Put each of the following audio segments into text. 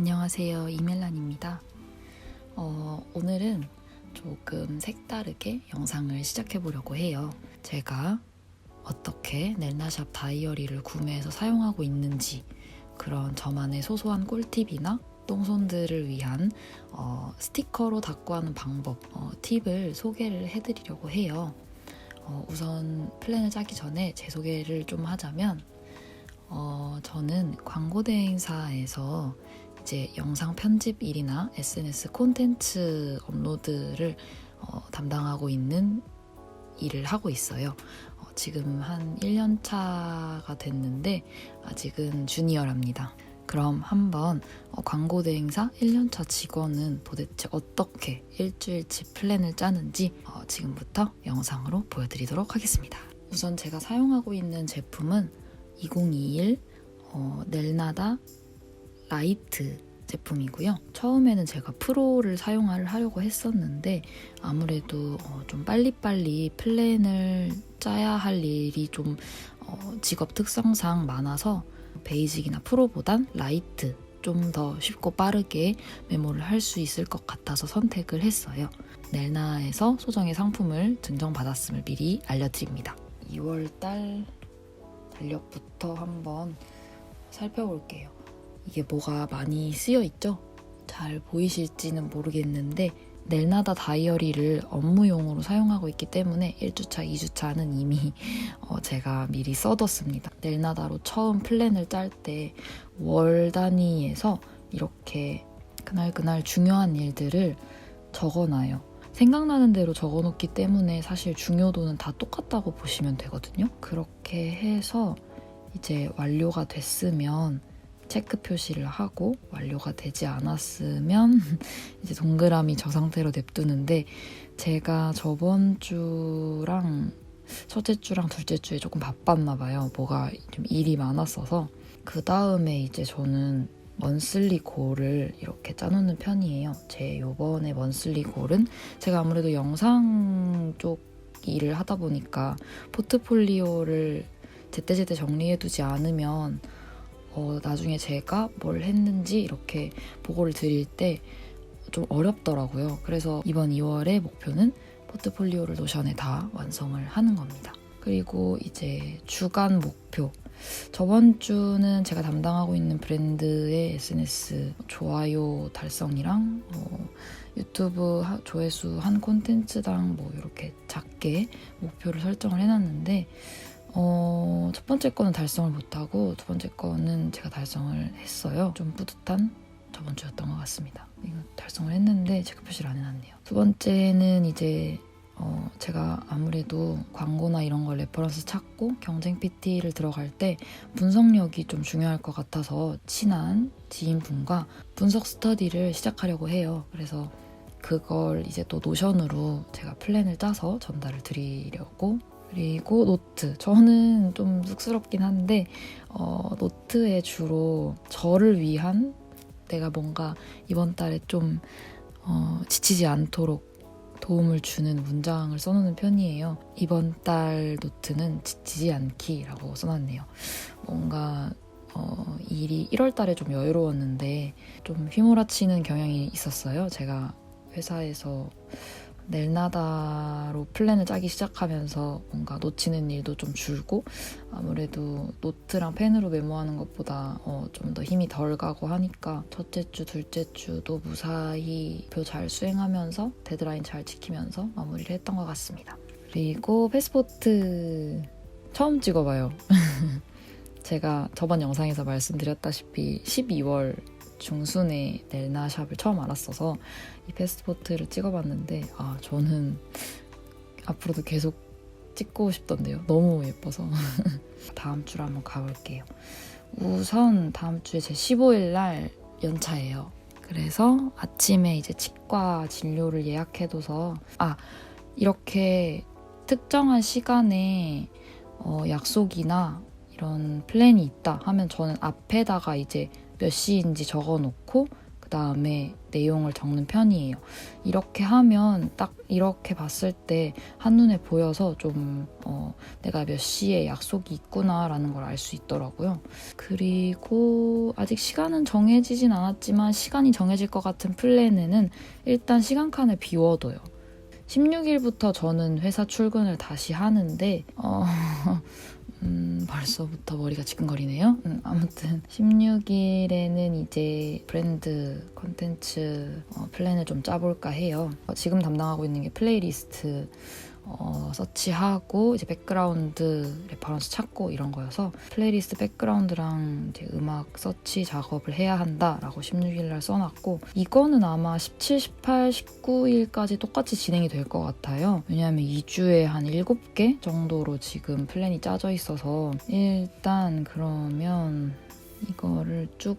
안녕하세요, 이멜란입니다. 오늘은 조금 색다르게 영상을 시작해 보려고 해요. 제가 어떻게 넬나샵 다이어리를 구매해서 사용하고 있는지, 그런 저만의 소소한 꿀팁이나 똥손들을 위한 스티커로 닦고 하는 방법, 팁을 소개를 해드리려고 해요. 우선 플랜을 짜기 전에 제 소개를 좀 하자면, 저는 광고 대행사에서 이제 영상 편집 일이나 SNS 콘텐츠 업로드를 담당하고 있는 일을 하고 있어요. 지금 한 1년 차가 됐는데 아직은 주니어랍니다. 그럼 한번 광고 대행사 1년차 직원은 도대체 어떻게 일주일치 플랜을 짜는지 지금부터 영상으로 보여드리도록 하겠습니다. 우선 제가 사용하고 있는 제품은 2021 넬나다 라이트 제품이고요. 처음에는 제가 프로를 하려고 했었는데 아무래도 좀 빨리빨리 플랜을 짜야 할 일이 좀 직업 특성상 많아서 베이직이나 프로보단 라이트, 좀 더 쉽고 빠르게 메모를 할 수 있을 것 같아서 선택을 했어요. 넬나에서 소정의 상품을 증정받았음을 미리 알려드립니다. 2월달 달력부터 한번 살펴볼게요. 이게 뭐가 많이 쓰여있죠? 잘 보이실지는 모르겠는데 넬나다 다이어리를 업무용으로 사용하고 있기 때문에 1주차, 2주차는 이미 제가 미리 써뒀습니다. 넬나다로 처음 플랜을 짤 때 월 단위에서 이렇게 그날 중요한 일들을 적어놔요. 생각나는 대로 적어놓기 때문에 사실 중요도는 다 똑같다고 보시면 되거든요. 그렇게 해서 이제 완료가 됐으면 체크 표시를 하고, 완료가 되지 않았으면 이제 동그라미 저 상태로 냅두는데, 제가 저번 주랑 첫째 주랑 둘째 주에 조금 바빴나 봐요. 뭐가 좀 일이 많았어서. 그 다음에 이제 저는 먼슬리 골을 이렇게 짜놓는 편이에요. 제 요번에 먼슬리 골은 제가 아무래도 영상 쪽 일을 하다 보니까 포트폴리오를 제때제때 정리해두지 않으면 나중에 제가 뭘 했는지 이렇게 보고를 드릴 때 좀 어렵더라고요. 그래서 이번 2월의 목표는 포트폴리오를 노션에 다 완성을 하는 겁니다. 그리고 이제 주간 목표. 저번 주는 제가 담당하고 있는 브랜드의 SNS 좋아요 달성이랑 유튜브 조회수 한 콘텐츠당 뭐 이렇게 작게 목표를 설정을 해놨는데 첫 번째 거는 달성을 못하고 두 번째 거는 제가 달성을 했어요. 좀 뿌듯한 저번 주였던 것 같습니다. 이거 달성을 했는데 체크 표시를 안 해놨네요. 두 번째는 이제 제가 아무래도 광고나 이런 걸 레퍼런스 찾고 경쟁 PT를 들어갈 때 분석력이 좀 중요할 것 같아서 친한 지인분과 분석 스터디를 시작하려고 해요. 그래서 그걸 이제 또 노션으로 제가 플랜을 짜서 전달을 드리려고. 그리고 노트. 저는 좀 쑥스럽긴 한데 노트에 주로 저를 위한, 내가 뭔가 이번 달에 좀 지치지 않도록 도움을 주는 문장을 써놓는 편이에요. 이번 달 노트는 지치지 않기라고 써놨네요. 뭔가 일이 1월 달에 좀 여유로웠는데 좀 휘몰아치는 경향이 있었어요. 제가 회사에서 넬나다로 플랜을 짜기 시작하면서 뭔가 놓치는 일도 좀 줄고, 아무래도 노트랑 펜으로 메모하는 것보다 좀 더 힘이 덜 가고 하니까 첫째 주, 둘째 주도 무사히 표 잘 수행하면서 데드라인 잘 지키면서 마무리를 했던 것 같습니다. 그리고 패스포트 처음 찍어봐요. 제가 저번 영상에서 말씀드렸다시피 12월 중순에 넬나샵을 처음 알았어서 이 패스포트를 찍어봤는데 저는 앞으로도 계속 찍고 싶던데요. 너무 예뻐서. 다음 주로 한번 가볼게요. 우선 다음 주에 제 15일 날 연차예요. 그래서 아침에 이제 치과 진료를 예약해둬서 이렇게 특정한 시간에 약속이나 이런 플랜이 있다 하면 저는 앞에다가 이제 몇 시인지 적어놓고 그 다음에 내용을 적는 편이에요. 이렇게 하면 딱 이렇게 봤을 때 한눈에 보여서 좀 내가 몇 시에 약속이 있구나라는 걸 알 수 있더라고요. 그리고 아직 시간은 정해지진 않았지만 시간이 정해질 것 같은 플랜에는 일단 시간 칸을 비워둬요. 16일부터 저는 회사 출근을 다시 하는데 벌써부터 머리가 지끈거리네요. 아무튼 16일에는 이제 브랜드 콘텐츠 플랜을 좀 짜볼까 해요. 지금 담당하고 있는 게 플레이리스트 서치하고 이제 백그라운드 레퍼런스 찾고 이런 거여서 플레이리스트 백그라운드랑 이제 음악 서치 작업을 해야 한다라고 16일 날 써놨고 이거는 아마 17, 18, 19일까지 똑같이 진행이 될 것 같아요. 왜냐하면 2주에 한 7개 정도로 지금 플랜이 짜져 있어서 일단 그러면 이거를 쭉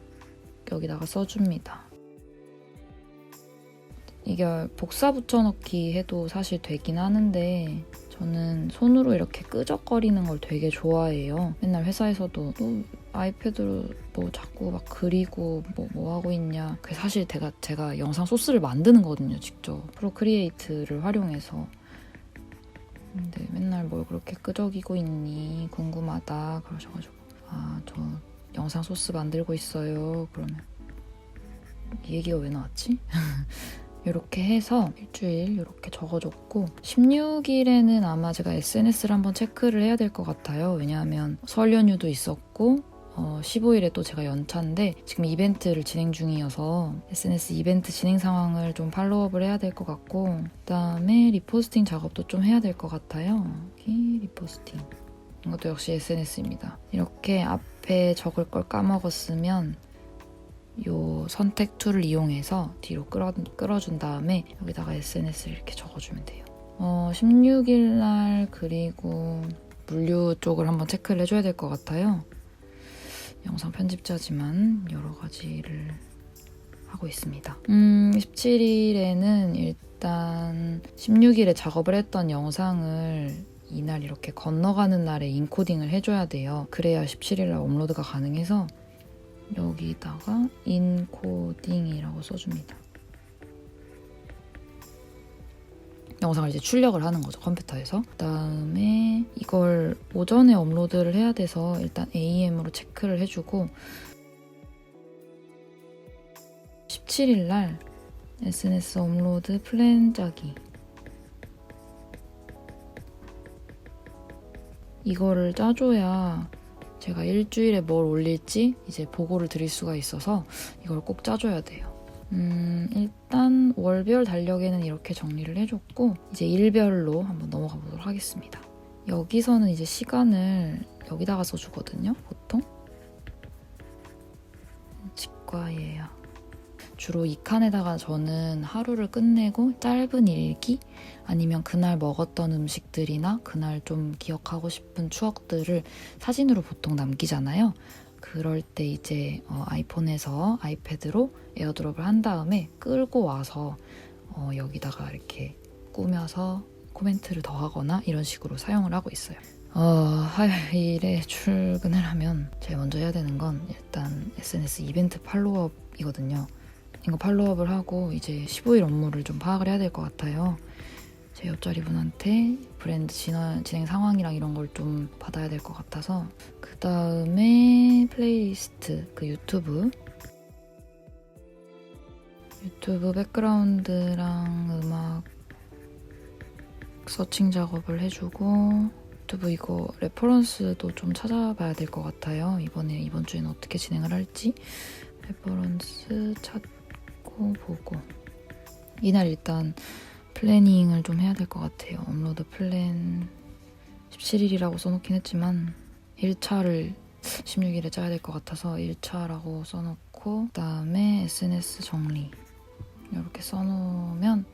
여기다가 써줍니다. 이게 복사 붙여넣기 해도 사실 되긴 하는데 저는 손으로 이렇게 끄적거리는 걸 되게 좋아해요. 맨날 회사에서도 너 아이패드로 뭐 자꾸 막 그리고 뭐 하고 있냐. 그게 사실 제가 영상 소스를 만드는 거거든요, 직접. 프로크리에이트를 활용해서. 근데 맨날 뭘 그렇게 끄적이고 있니? 궁금하다. 그러셔가지고 저 영상 소스 만들고 있어요. 그러면 이 얘기가 왜 나왔지? 이렇게 해서 일주일 이렇게 적어줬고 16일에는 아마 제가 SNS를 한번 체크를 해야 될 것 같아요. 왜냐하면 설 연휴도 있었고 15일에 또 제가 연차인데 지금 이벤트를 진행 중이어서 SNS 이벤트 진행 상황을 좀 팔로우업을 해야 될 것 같고 그다음에 리포스팅 작업도 좀 해야 될 것 같아요. 여기 리포스팅 이것도 역시 SNS입니다. 이렇게 앞에 적을 걸 까먹었으면 요 선택 툴을 이용해서 뒤로 끌어준 다음에 여기다가 SNS를 이렇게 적어주면 돼요. 16일 날 그리고 물류 쪽을 한번 체크를 해줘야 될 것 같아요. 영상 편집자지만 여러 가지를 하고 있습니다. 17일에는 일단 16일에 작업을 했던 영상을 이날 이렇게 건너가는 날에 인코딩을 해줘야 돼요. 그래야 17일 날 업로드가 가능해서 여기다가 인코딩이라고 써줍니다. 영상을 이제 출력을 하는 거죠, 컴퓨터에서. 그다음에 이걸 오전에 업로드를 해야 돼서 일단 AM으로 체크를 해주고 17일 날 SNS 업로드 플랜 짜기 이거를 짜줘야 제가 일주일에 뭘 올릴지 이제 보고를 드릴 수가 있어서 이걸 꼭 짜줘야 돼요. 일단 월별 달력에는 이렇게 정리를 해줬고 이제 일별로 한번 넘어가 보도록 하겠습니다. 여기서는 이제 시간을 여기다가 써주거든요, 보통. 치과예요. 주로 이 칸에다가 저는 하루를 끝내고 짧은 일기 아니면 그날 먹었던 음식들이나 그날 좀 기억하고 싶은 추억들을 사진으로 보통 남기잖아요. 그럴 때 이제 아이폰에서 아이패드로 에어드롭을 한 다음에 끌고 와서 여기다가 이렇게 꾸며서 코멘트를 더하거나 이런 식으로 사용을 하고 있어요. 화요일에 출근을 하면 제일 먼저 해야 되는 건 일단 SNS 이벤트 팔로우업이거든요. 이거 팔로우업을 하고 이제 15일 업무를 좀 파악을 해야 될 것 같아요. 제 옆자리 분한테 브랜드 진행 상황이랑 이런 걸 좀 받아야 될 것 같아서 그 다음에 플레이리스트 그 유튜브 백그라운드랑 음악 서칭 작업을 해주고 유튜브 이거 레퍼런스도 좀 찾아봐야 될 것 같아요. 이번 주에는 어떻게 진행을 할지 레퍼런스 찾고 보고 이날 일단 플래닝을 좀 해야 될 것 같아요. 업로드 플랜 17일이라고 써놓긴 했지만 1차를 16일에 짜야 될 것 같아서 1차라고 써놓고 그다음에 SNS 정리 이렇게 써놓으면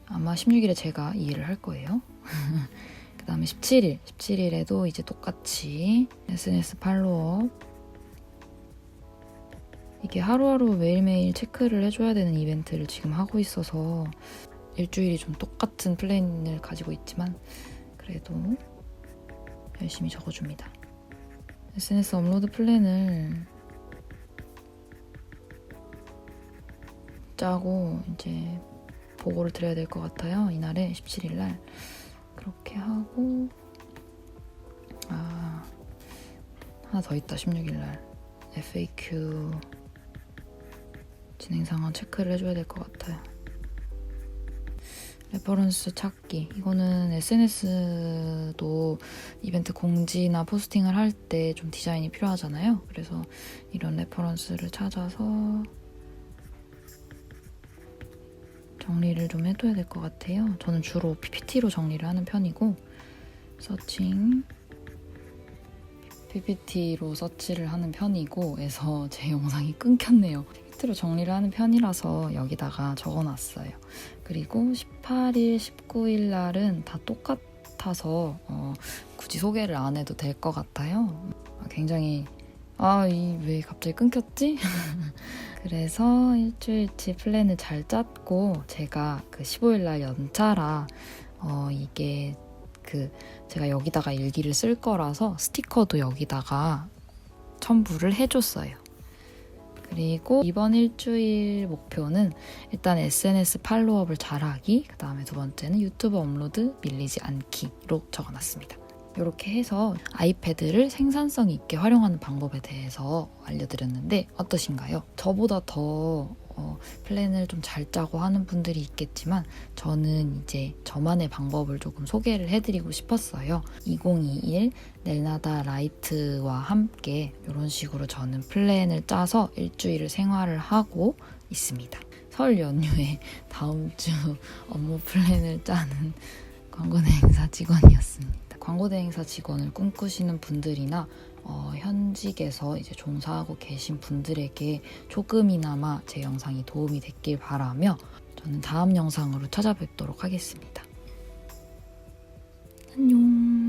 아마 16일에 제가 이해를 할 거예요. 그 다음에 17일에도 이제 똑같이 SNS 팔로우업 이게 하루하루 매일매일 체크를 해줘야 되는 이벤트를 지금 하고 있어서 일주일이 좀 똑같은 플랜을 가지고 있지만 그래도 열심히 적어줍니다. SNS 업로드 플랜을 짜고 이제 보고를 드려야 될 것 같아요. 이날에 17일 날 그렇게 하고 하나 더 있다. 16일 날 FAQ 진행 상황 체크를 해줘야 될 것 같아요. 레퍼런스 찾기. 이거는 SNS도 이벤트 공지나 포스팅을 할 때 좀 디자인이 필요하잖아요. 그래서 이런 레퍼런스를 찾아서 정리를 좀 해둬야 될 것 같아요. 저는 주로 PPT로 정리를 하는 편이고 서칭 PPT로 서치를 하는 편이고 해서 제 영상이 끊겼네요. PPT로 정리를 하는 편이라서 여기다가 적어놨어요. 그리고 18일, 19일 날은 다 똑같아서 굳이 소개를 안 해도 될 것 같아요. 굉장히 왜 갑자기 끊겼지? 그래서 일주일치 플랜을 잘 짰고 제가 그 15일 날 연차라 이게 제가 여기다가 일기를 쓸 거라서 스티커도 여기다가 첨부를 해줬어요. 그리고 이번 일주일 목표는 일단 SNS 팔로우업을 잘하기, 그 다음에 두 번째는 유튜브 업로드 밀리지 않기로 적어놨습니다. 이렇게 해서 아이패드를 생산성 있게 활용하는 방법에 대해서 알려드렸는데 어떠신가요? 저보다 더 플랜을 좀 잘 짜고 하는 분들이 있겠지만 저는 이제 저만의 방법을 조금 소개를 해드리고 싶었어요. 2021 넬나다 라이트와 함께 이런 식으로 저는 플랜을 짜서 일주일을 생활을 하고 있습니다. 설 연휴에 다음 주 업무 플랜을 짜는 광고대행사 직원이었습니다. 광고대행사 직원을 꿈꾸시는 분들이나 현직에서 이제 종사하고 계신 분들에게 조금이나마 제 영상이 도움이 됐길 바라며 저는 다음 영상으로 찾아뵙도록 하겠습니다. 안녕.